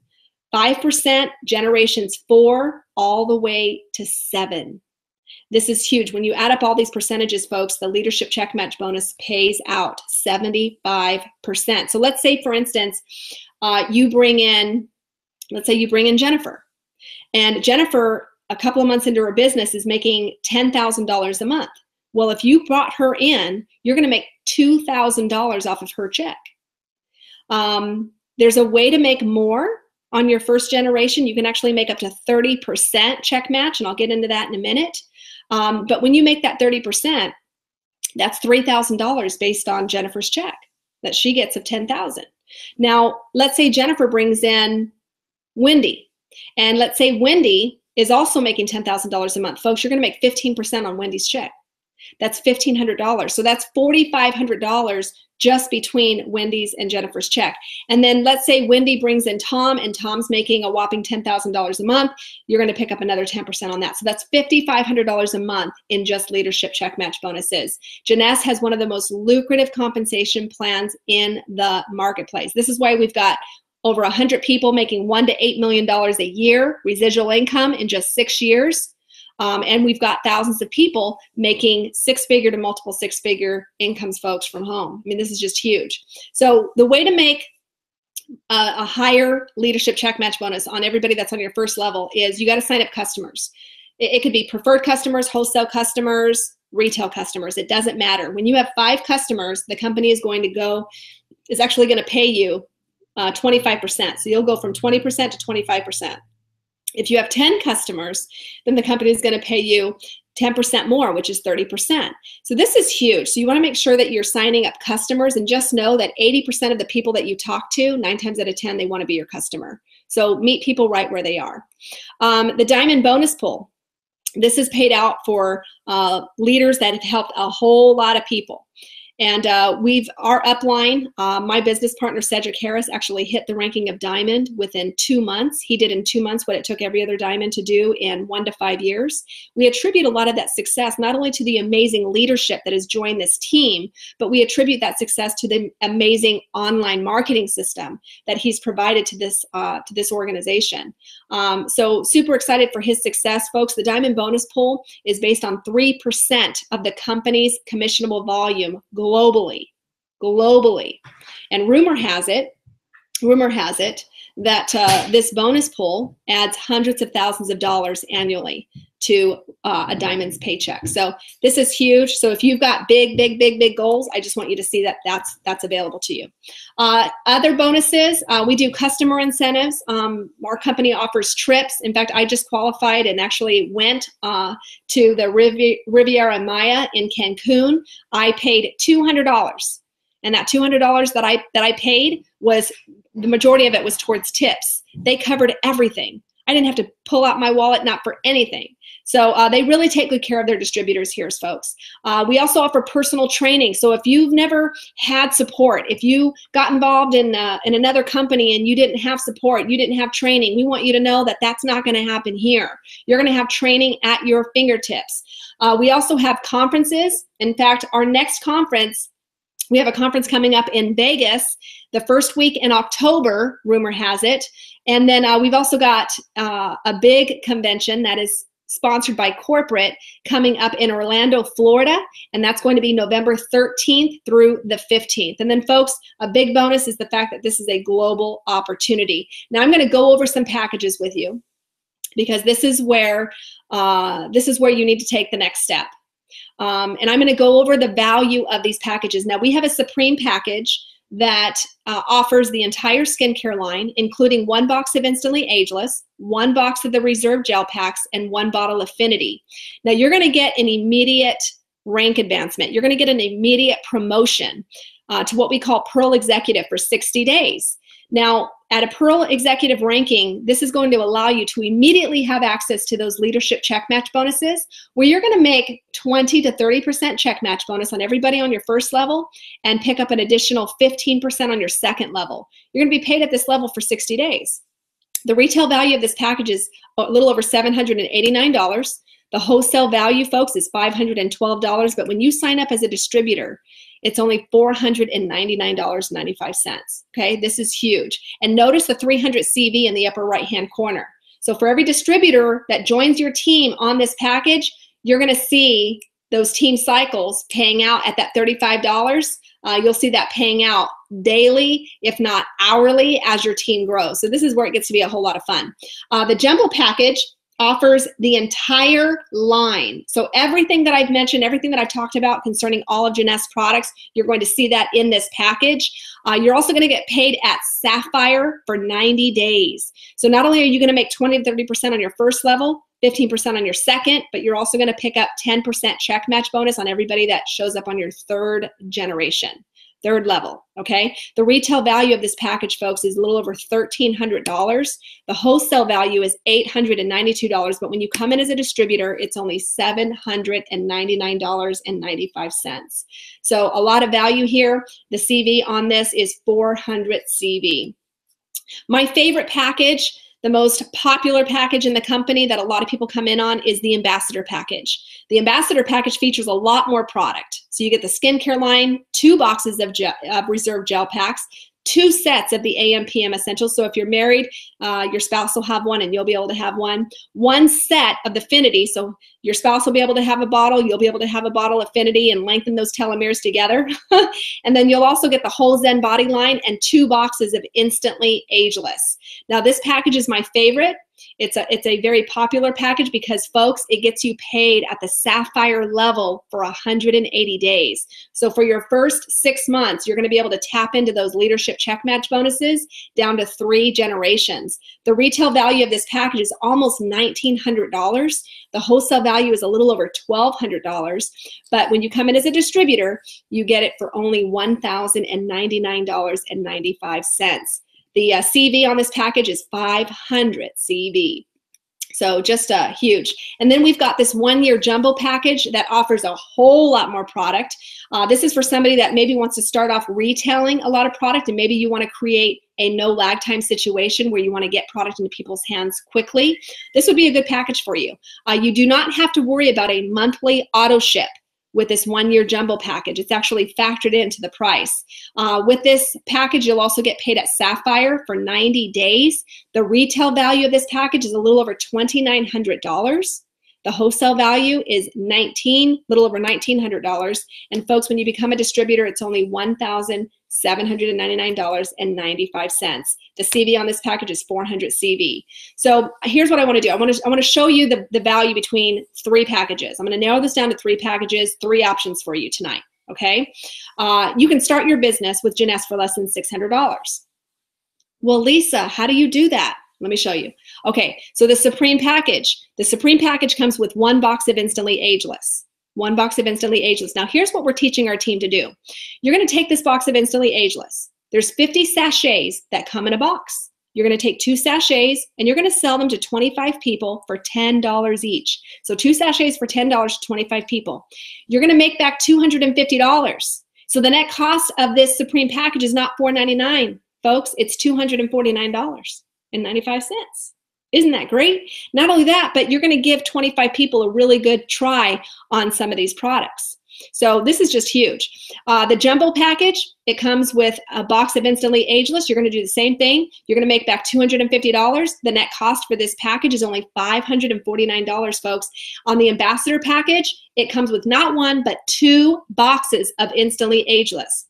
5% generations 4 all the way to 7. This is huge. When you add up all these percentages, folks, the leadership check match bonus pays out 75%. So let's say, for instance, you bring in Jennifer. And Jennifer, a couple of months into her business, is making $10,000 a month. Well, if you brought her in, you're going to make $2,000 off of her check. There's a way to make more on your first generation. You can actually make up to 30% check match, and I'll get into that in a minute. But when you make that 30%, that's $3,000 based on Jennifer's check that she gets of $10,000. Now, let's say Jennifer brings in Wendy, and let's say Wendy is also making $10,000 a month. Folks, you're going to make 15% on Wendy's check. That's $1,500. So that's $4,500 just between Wendy's and Jennifer's check. And then let's say Wendy brings in Tom, and Tom's making a whopping $10,000 a month. You're going to pick up another 10% on that. So that's $5,500 a month in just leadership check match bonuses. Jeunesse has one of the most lucrative compensation plans in the marketplace. This is why we've got over 100 people making $1 to $8 million a year residual income in just 6 years. And we've got thousands of people making 6-figure to multiple 6-figure incomes, folks, from home. I mean, this is just huge. So the way to make a higher leadership check match bonus on everybody that's on your first level is you got to sign up customers. It could be preferred customers, wholesale customers, retail customers. It doesn't matter. When you have 5 customers, the company is actually going to pay you 25%. So you'll go from 20% to 25%. If you have 10 customers, then the company is going to pay you 10% more, which is 30%. So this is huge. So you want to make sure that you're signing up customers, and just know that 80% of the people that you talk to, 9 times out of 10, they want to be your customer. So meet people right where they are. The Diamond Bonus Pool. This is paid out for leaders that have helped a whole lot of people. And our upline, my business partner, Cedric Harris, actually hit the ranking of Diamond within 2 months. He did in 2 months what it took every other Diamond to do in 1 to 5 years. We attribute a lot of that success not only to the amazing leadership that has joined this team, but we attribute that success to the amazing online marketing system that he's provided to this organization. So super excited for his success, folks. The Diamond Bonus Pool is based on 3% of the company's commissionable volume globally. And rumor has it that this bonus pool adds hundreds of thousands of dollars annually to a Diamond's paycheck. So this is huge. So if you've got big goals, I just want you to see that that's available to you. Other bonuses, we do customer incentives. Our company offers trips. In fact, I just qualified and actually went to the Riviera Maya in Cancun. I paid $200. And that $200 that I paid was, the majority of it was towards tips. They covered everything. I didn't have to pull out my wallet, not for anything. So they really take good care of their distributors here, folks. We also offer personal training. So if you've never had support, if you got involved in another company and you didn't have support, you didn't have training, we want you to know that that's not going to happen here. You're going to have training at your fingertips. We also have conferences. In fact, our next conference, we have a conference coming up in Vegas the first week in October, rumor has it. And then we've also got a big convention that is sponsored by corporate coming up in Orlando, Florida. And that's going to be November 13th through the 15th. And then folks, a big bonus is the fact that this is a global opportunity. Now I'm going to go over some packages with you because this is where you need to take the next step. And I'm going to go over the value of these packages. Now we have a Supreme package that offers the entire skincare line, including 1 box of Instantly Ageless, 1 box of the Reserve Gel Packs, and 1 bottle of Affinity. Now you're going to get an immediate rank advancement. You're going to get an immediate promotion to what we call Pearl Executive for 60 days. Now, at a Pearl Executive ranking, this is going to allow you to immediately have access to those leadership check match bonuses, where you're going to make 20 to 30% check match bonus on everybody on your first level and pick up an additional 15% on your second level. You're going to be paid at this level for 60 days. The retail value of this package is a little over $789. The wholesale value, folks, is $512, but when you sign up as a distributor, it's only $499.95. Okay, this is huge. And notice the 300 CV in the upper right-hand corner. So for every distributor that joins your team on this package, you're going to see those team cycles paying out at that $35. You'll see that paying out daily, if not hourly, as your team grows. So this is where it gets to be a whole lot of fun. The jumbo package offers the entire line. So everything that I've mentioned, everything that I've talked about concerning all of Jeunesse products, you're going to see that in this package. You're also going to get paid at Sapphire for 90 days. So not only are you going to make 20 to 30% on your first level, 15% on your second, but you're also going to pick up 10% check match bonus on everybody that shows up on your third level, okay? The retail value of this package, folks, is a little over $1,300. The wholesale value is $892, but when you come in as a distributor, it's only $799.95. So a lot of value here. The CV on this is 400 CV. My favorite package, the most popular package in the company that a lot of people come in on, is the Ambassador package. The Ambassador package features a lot more product. So you get the skincare line, 2 boxes of Reserve Gel Packs, 2 sets of the AM/PM Essentials. So if you're married, your spouse will have one and you'll be able to have one. 1 set of the Affinity. So your spouse will be able to have a bottle. You'll be able to have a bottle of Affinity and lengthen those telomeres together. And then you'll also get the whole Zen body line and 2 boxes of Instantly Ageless. Now this package is my favorite. It's a very popular package because, folks, it gets you paid at the Sapphire level for 180 days. So for your first 6 months, you're going to be able to tap into those leadership check match bonuses down to 3 generations. The retail value of this package is almost $1,900. The wholesale value is a little over $1,200. But when you come in as a distributor, you get it for only $1,099.95. The CV on this package is 500 CV. So just huge. And then we've got this 1-year jumbo package that offers a whole lot more product. This is for somebody that maybe wants to start off retailing a lot of product, and maybe you want to create a no lag time situation where you want to get product into people's hands quickly. This would be a good package for you. You do not have to worry about a monthly auto ship with this 1-year jumbo package. It's actually factored into the price. With this package, you'll also get paid at Sapphire for 90 days. The retail value of this package is a little over $2,900. The wholesale value is little over $1,900. And folks, when you become a distributor, it's only $1,069 $799.95. The CV on this package is 400 CV. So here's what I want to do. I want to show you the value between 3 packages. I'm going to narrow this down to 3 packages, 3 options for you tonight. Okay, you can start your business with Jeunesse for less than $600. Well, Lisa, how do you do that? Let me show you. Okay, so the Supreme package. The Supreme package comes with 1 box of Instantly Ageless. 1 box of Instantly Ageless. Now, here's what we're teaching our team to do. You're going to take this box of Instantly Ageless. There's 50 sachets that come in a box. You're going to take 2 sachets and you're going to sell them to 25 people for $10 each. So 2 sachets for $10 to 25 people. You're going to make back $250. So the net cost of this Supreme package is not $499, folks. It's $249.95. Isn't that great? Not only that, but you're going to give 25 people a really good try on some of these products. So this is just huge. The jumbo package, it comes with a box of Instantly Ageless. You're going to do the same thing. You're going to make back $250. The net cost for this package is only $549, folks. On the Ambassador package, it comes with not 1, but 2 boxes of Instantly Ageless.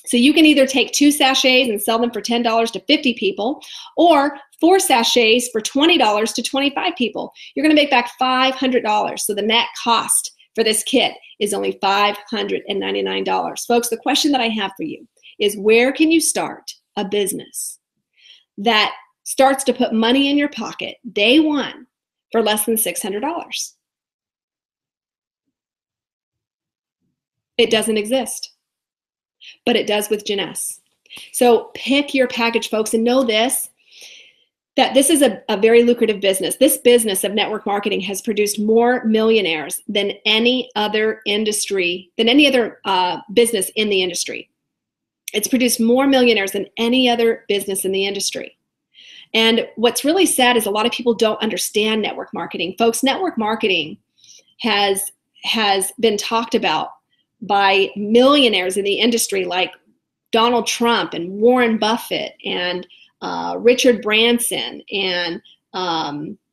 So you can either take 2 sachets and sell them for $10 to 50 people, or 4 sachets for $20 to 25 people. You're going to make back $500. So the net cost for this kit is only $599. Folks, the question that I have for you is, where can you start a business that starts to put money in your pocket day 1 for less than $600? It doesn't exist, but it does with Jeunesse. So pick your package, folks, and know this, that this is a very lucrative business. This business of network marketing has produced more millionaires than any other industry, than any other business in the industry. It's produced more millionaires than any other business in the industry. And what's really sad is a lot of people don't understand network marketing. Folks, network marketing has been talked about by millionaires in the industry like Donald Trump and Warren Buffett and Richard Branson and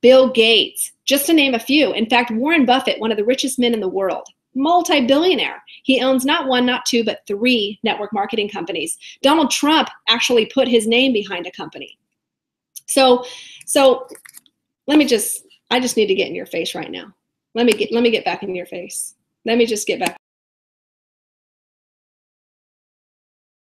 Bill Gates, just to name a few. In fact, Warren Buffett, one of the richest men in the world, multi-billionaire. He owns not 1, not 2, but 3 network marketing companies. Donald Trump actually put his name behind a company. So I just need to get in your face right now. Let me get back in your face. Let me just get back.